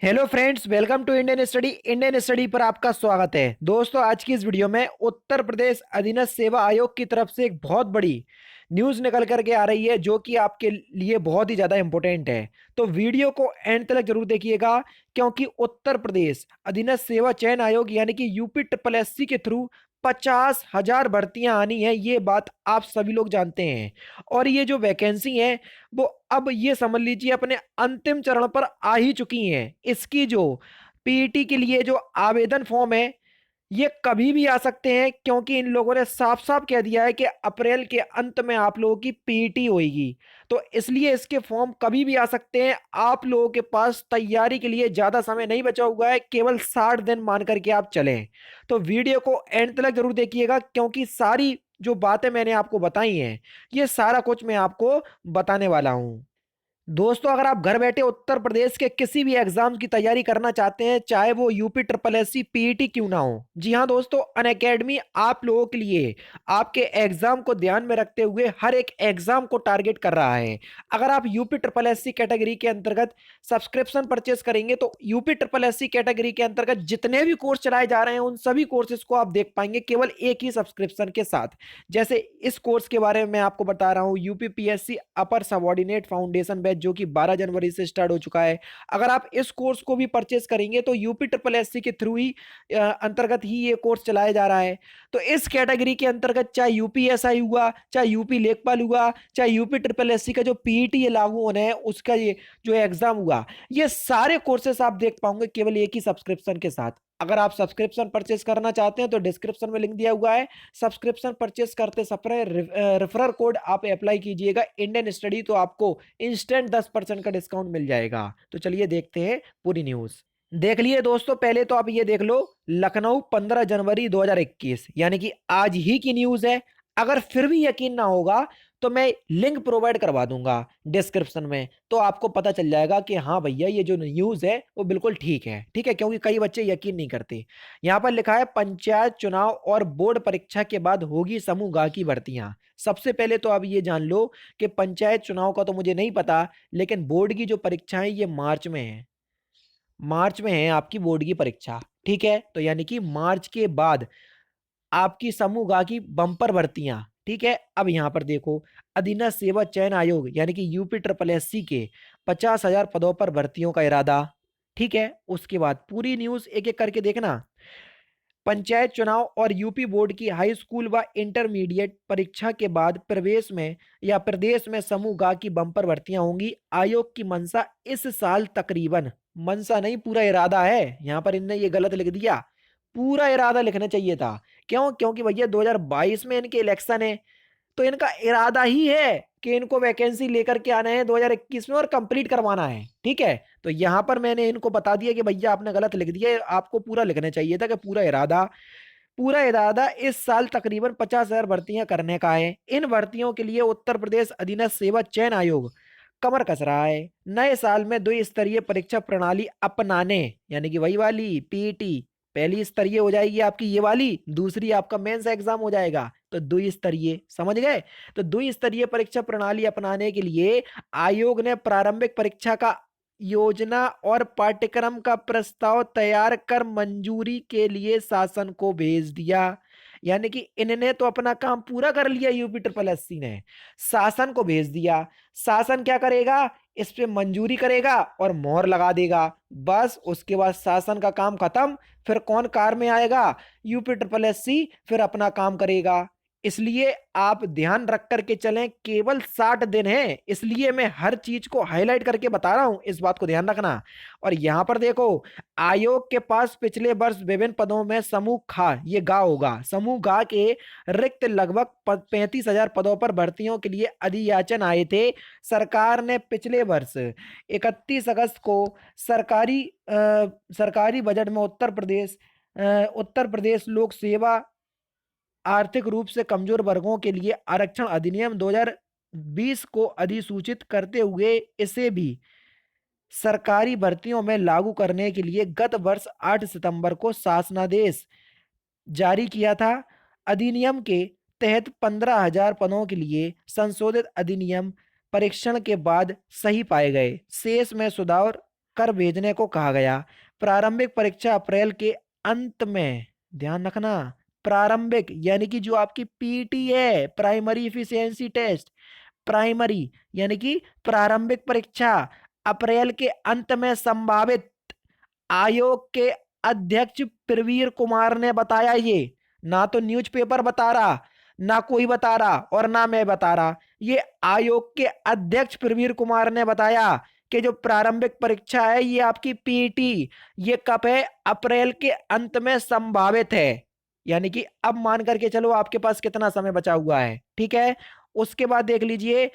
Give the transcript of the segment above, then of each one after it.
Hello friends, welcome to Indian study पर आपका स्वागत है। दोस्तों, आज की इस वीडियो में उत्तर प्रदेश अधीनस्थ सेवा आयोग की तरफ से एक बहुत बड़ी न्यूज़ निकल करके आ रही है, जो कि आपके लिए बहुत ही ज़्यादा इंपॉर्टेंट है। तो वीडियो को एंड तक जरूर देखिएगा, क्योंकि उत्तर प्रदेश अधीनस्थ सेवा चयन आयोग यानी कि यूपी ट्रिपल एससी के थ्रू 50,000 भर्तियां आनी है, ये बात आप सभी लोग जानते हैं। और ये जो वैकेंसी है वो अब ये समझ लीजिए अपने अंतिम चरण पर आ ही चुकी हैं। इसकी जो पीईटी के लिए जो आवेदन फॉर्म है, ये कभी भी आ सकते हैं, क्योंकि इन लोगों ने साफ साफ कह दिया है कि अप्रैल के अंत में आप लोगों की पीईटी होगी। तो इसलिए इसके फॉर्म कभी भी आ सकते हैं। आप लोगों के पास तैयारी के लिए ज्यादा समय नहीं बचा हुआ है, केवल 60 दिन मान करके आप चलें। तो वीडियो को एंड तक जरूर देखिएगा, क्योंकि सारी जो बातें मैंने आपको बताई हैं, ये सारा कुछ मैं आपको बताने वाला हूं। दोस्तों, अगर आप घर बैठे उत्तर प्रदेश के किसी भी एग्जाम की तैयारी करना चाहते हैं, चाहे वो यूपी ट्रिपल एससी पीईटी क्यों ना हो, जी हाँ दोस्तों, अनअकैडमी आप लोगों के लिए आपके एग्जाम को ध्यान में रखते हुए हर एक एग्जाम को टारगेट कर रहा है। अगर आप यूपी ट्रिपल एससी कैटेगरी के अंतर्गत सब्सक्रिप्शन परचेस करेंगे, तो यूपी ट्रिपल एससी कैटेगरी के अंतर्गत जितने भी कोर्स चलाए जा रहे हैं, उन सभी कोर्सेज को आप देख पाएंगे केवल एक ही सब्सक्रिप्शन के साथ। जैसे इस कोर्स के बारे में मैं आपको बता रहा हूँ, यूपीपीएससी अपर सबऑर्डिनेट फाउंडेशन बैच, जो कि 12 जनवरी से स्टार्ट हो चुका है। अगर आप इस कोर्स को भी परचेस करेंगे, तो यूपी ट्रिपल एससी के थ्रू ही अंतर्गत ही ये कोर्स चलाया जा रहा है। तो इस कैटेगरी के अंतर्गत चाहे यूपीएसआई हुआ, चाहे यूपी लेखपाल हुआ, चाहे यूपी ट्रिपल एससी का जो पीईटी लागू होना है उसका ये जो एग्जाम हुआ, ये सारे कोर्सेस आप देख पाओगे केवल एक ही सब्सक्रिप्शन के साथ। अगर आप सब्सक्रिप्शन परचेस करना चाहते हैं, तो डिस्क्रिप्शन में लिंक दिया हुआ है। सब्सक्रिप्शन परचेस करते समय रेफरल कोड आप अप्लाई कीजिएगा इंडियन स्टडी, तो आपको इंस्टेंट 10% का डिस्काउंट मिल जाएगा। तो चलिए देखते हैं पूरी न्यूज। देख लिए दोस्तों, पहले तो आप ये देख लो, लखनऊ 15 जनवरी 2021, यानी कि आज ही की न्यूज है। अगर फिर भी यकीन ना होगा, तो मैं लिंक प्रोवाइड करवा दूंगा डिस्क्रिप्शन में, तो आपको पता चल जाएगा कि हाँ भैया, ये जो न्यूज है वो बिल्कुल ठीक है। ठीक है, क्योंकि कई बच्चे यकीन नहीं करते। यहां पर लिखा है, पंचायत चुनाव और बोर्ड परीक्षा के बाद होगी समूह गा की भर्तियां। सबसे पहले तो आप ये जान लो कि पंचायत चुनाव का तो मुझे नहीं पता, लेकिन बोर्ड की जो परीक्षाएं ये मार्च में है। मार्च में है आपकी बोर्ड की परीक्षा। ठीक है, तो यानी कि मार्च के बाद आपकी समूह गा की बंपर भर्तियां। ठीक है, अब यहां पर देखो, अधीनस्थ सेवा चयन आयोग यानी कि यूपी ट्रिपल एससी के 50,000 पदों पर भर्तियों का इरादा। ठीक है, उसके बाद पूरी न्यूज एक एक करके देखना। पंचायत चुनाव और यूपी बोर्ड की हाई स्कूल व इंटरमीडिएट परीक्षा के बाद प्रवेश में या प्रदेश में समूह गा की बंपर भर्तियां होंगी। आयोग की मंशा इस साल तकरीबन, मंशा नहीं पूरा इरादा है, यहां पर इनने ये गलत लिख दिया, पूरा इरादा लिखना चाहिए था। क्यों? क्योंकि भैया 2022 में इनके इलेक्शन है, तो इनका इरादा ही है कि इनको वैकेंसी लेकर के आना है 2021 में और कंप्लीट करवाना है। ठीक है, तो यहां पर मैंने इनको बता दिया कि भैया आपने गलत लिख दिया, आपको पूरा लिखना चाहिए था कि पूरा इरादा इस साल तकरीबन 50,000 भर्तियां करने का है। इन भर्तियों के लिए उत्तर प्रदेश अधीनस्थ सेवा चयन आयोग कमर कस रहा है। नए साल में 2 स्तरीय परीक्षा प्रणाली अपनाने, यानी कि वही वाली पीईटी, पहली स्तरीय हो जाएगी आपकी ये वाली, दूसरी आपका मेंस एग्जाम हो जाएगा। तो 2 स्तरीय, समझ गए? तो 2 स्तरीय परीक्षा प्रणाली अपनाने के लिए आयोग ने प्रारंभिक परीक्षा का योजना और पाठ्यक्रम का प्रस्ताव तैयार कर मंजूरी के लिए शासन को भेज दिया। यानी कि इन्होंने तो अपना काम पूरा कर लिया, यूपी ट्रिपल एससी ने शासन को भेज दिया। शासन क्या करेगा? इस पे मंजूरी करेगा और मोहर लगा देगा। बस उसके बाद शासन का काम खत्म। फिर कौन कार में आएगा? यूपी ट्रिपल एससी फिर अपना काम करेगा। इसलिए आप ध्यान रख करके चलें, केवल 60 दिन है, इसलिए मैं हर चीज को हाईलाइट करके बता रहा हूं, इस बात को ध्यान रखना। और यहां पर देखो, आयोग के पास पिछले वर्ष विभिन्न पदों में समूह खा, ये गा होगा, समूह गा के रिक्त लगभग 35,000 पदों पर भर्तियों के लिए अधियाचन आए थे। सरकार ने पिछले वर्ष 31 अगस्त को सरकारी बजट में उत्तर प्रदेश लोक सेवा आर्थिक रूप से कमजोर वर्गों के लिए आरक्षण अधिनियम 2020 को अधिसूचित करते हुए इसे भी सरकारी भर्तियों में लागू करने के लिए गत वर्ष 8 सितंबर को शासनादेश जारी किया था। अधिनियम के तहत 15,000 पदों के लिए संशोधित अधिनियम परीक्षण के बाद सही पाए गए, शेष में सुधार कर भेजने को कहा गया। प्रारंभिक परीक्षा अप्रैल के अंत में, ध्यान रखना, प्रारंभिक यानी कि जो आपकी पीटी है, प्राइमरी इफिशियंसी टेस्ट, प्राइमरी यानी कि प्रारंभिक परीक्षा अप्रैल के अंत में संभावित। आयोग के अध्यक्ष प्रवीर कुमार ने बताया। ये ना तो न्यूज़पेपर बता रहा, ना कोई बता रहा, और ना मैं बता रहा, ये आयोग के अध्यक्ष प्रवीर कुमार ने बताया कि जो प्रारंभिक परीक्षा है ये आपकी पीटी, ये कब है, अप्रैल के अंत में संभावित है। यानी कि अब मान करके चलो आपके पास कितना समय बचा हुआ है, ठीक है। उसके बाद देख लीजिए,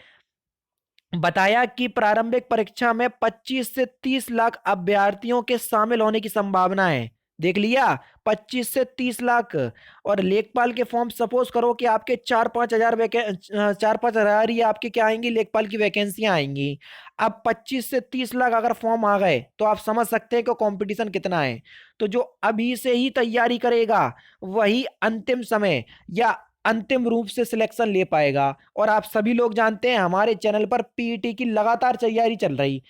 बताया कि प्रारंभिक परीक्षा में 25 से 30 लाख अभ्यर्थियों के शामिल होने की संभावना है। देख लिया, 25 से 30 लाख। और लेखपाल के फॉर्म सपोज करो कि आपके 4-5 हजार ही आपके क्या आएंगी, लेखपाल की वैकेंसियां आएंगी। अब 25 से 30 लाख अगर फॉर्म आ गए तो आप समझ सकते हैं कि कंपटीशन कितना है। तो जो अभी से ही तैयारी करेगा वही अंतिम समय या अंतिम रूप से सिलेक्शन ले पाएगा। और आप सभी लोग जानते हैं हमारे चैनल पर पीईटी की लगातार तैयारी चल रही।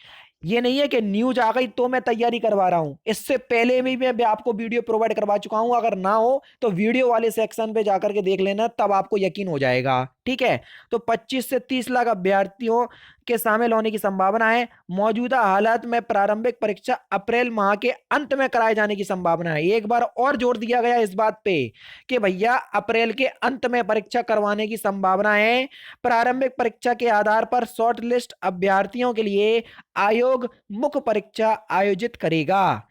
ये नहीं है कि न्यूज आ गई तो मैं तैयारी करवा रहा हूं, इससे पहले भी मैं आपको वीडियो प्रोवाइड करवा चुका हूं। अगर ना हो तो वीडियो वाले सेक्शन पे जाकर के देख लेना, तब आपको यकीन हो जाएगा, ठीक है। तो 25 से 30 लाख अभ्यर्थियों के शामिल होने की संभावना है। मौजूदा हालात में प्रारंभिक परीक्षा अप्रैल माह के अंत में कराए जाने की संभावना है। एक बार और जोर दिया गया इस बात पे कि भैया अप्रैल के अंत में परीक्षा करवाने की संभावना है। प्रारंभिक परीक्षा के आधार पर शॉर्ट लिस्ट अभ्यर्थियों के लिए आयोग मुख्य परीक्षा आयोजित करेगा।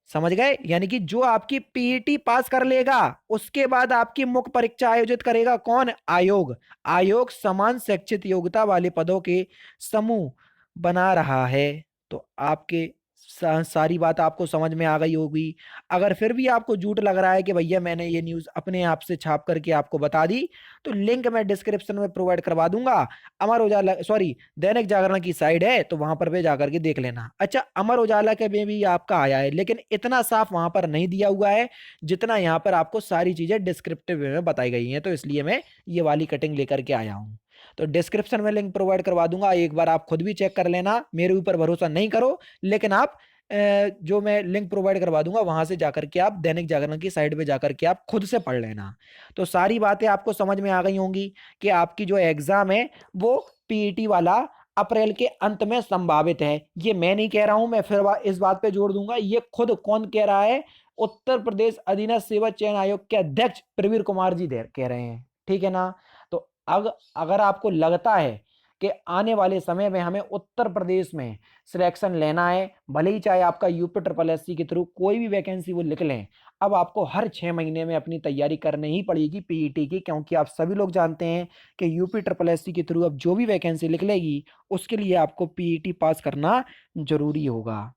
समझ गए, यानी कि जो आपकी पीईटी पास कर लेगा उसके बाद आपकी मुख्य परीक्षा आयोजित करेगा कौन, आयोग। आयोग समान शैक्षिक योग्यता वाले पदों के समूह बना रहा है। तो आपके सारी बात आपको समझ में आ गई होगी। अगर फिर भी आपको झूठ लग रहा है कि भैया मैंने ये न्यूज़ अपने आप से छाप करके आपको बता दी, तो लिंक मैं डिस्क्रिप्शन में प्रोवाइड करवा दूंगा। अमर उजाला, सॉरी, दैनिक जागरण की साइड है, तो वहां पर भी जाकर के देख लेना। अच्छा, अमर उजाला के में भी आपका आया है, लेकिन इतना साफ वहां पर नहीं दिया हुआ है जितना यहाँ पर आपको सारी चीजें डिस्क्रिप्टिव में बताई गई हैं। तो इसलिए मैं ये वाली कटिंग लेकर के आया हूँ। तो डिस्क्रिप्शन में लिंक प्रोवाइड करवा दूंगा, एक बार आप खुद भी चेक कर लेना। मेरे ऊपर भरोसा नहीं करो, लेकिन आप जो मैं लिंक प्रोवाइड करवा दूंगा वहां से जाकर के आप दैनिक जागरण की साइड पे जाकर के आप खुद से पढ़ लेना। तो सारी बातें आपको समझ में आ गई होंगी कि आपकी जो एग्जाम है वो पीईटी वाला अप्रैल के अंत में संभावित है। ये मैं नहीं कह रहा हूं, मैं फिर इस बात पे जोर दूंगा, ये खुद कौन कह रहा है, उत्तर प्रदेश अधीनस्थ सेवा चयन आयोग के अध्यक्ष प्रवीर कुमार जी कह रहे हैं, ठीक है ना। तो अगर आपको लगता है कि आने वाले समय में हमें उत्तर प्रदेश में सिलेक्शन लेना है, भले ही चाहे आपका यूपी ट्रिपल एससी के थ्रू कोई भी वैकेंसी वो लिख लें, अब आपको हर 6 महीने में अपनी तैयारी करनी ही पड़ेगी पीईटी की, क्योंकि आप सभी लोग जानते हैं कि यूपी ट्रिपल एससी के थ्रू अब जो भी वैकेंसी लिख लेगी उसके लिए आपको पीईटी पास करना जरूरी होगा।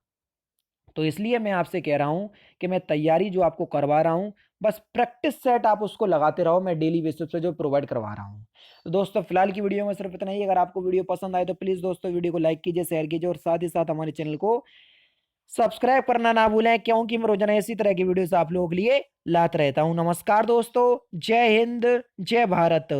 तो इसलिए मैं आपसे कह रहा हूं कि मैं तैयारी जो आपको करवा रहा हूं, बस प्रैक्टिस सेट आप उसको लगाते रहो, मैं डेली बेसिस पे जो प्रोवाइड करवा रहा हूं। तो दोस्तों फिलहाल की वीडियो में सिर्फ इतना ही। अगर आपको वीडियो पसंद आए तो प्लीज दोस्तों वीडियो को लाइक कीजिए, शेयर कीजिए, और साथ ही साथ हमारे चैनल को सब्सक्राइब करना ना भूलें, क्योंकि मैं रोजाना इसी तरह की वीडियोस आप लोगों के लिए लाता रहता हूं। नमस्कार दोस्तों, जय हिंद, जय भारत।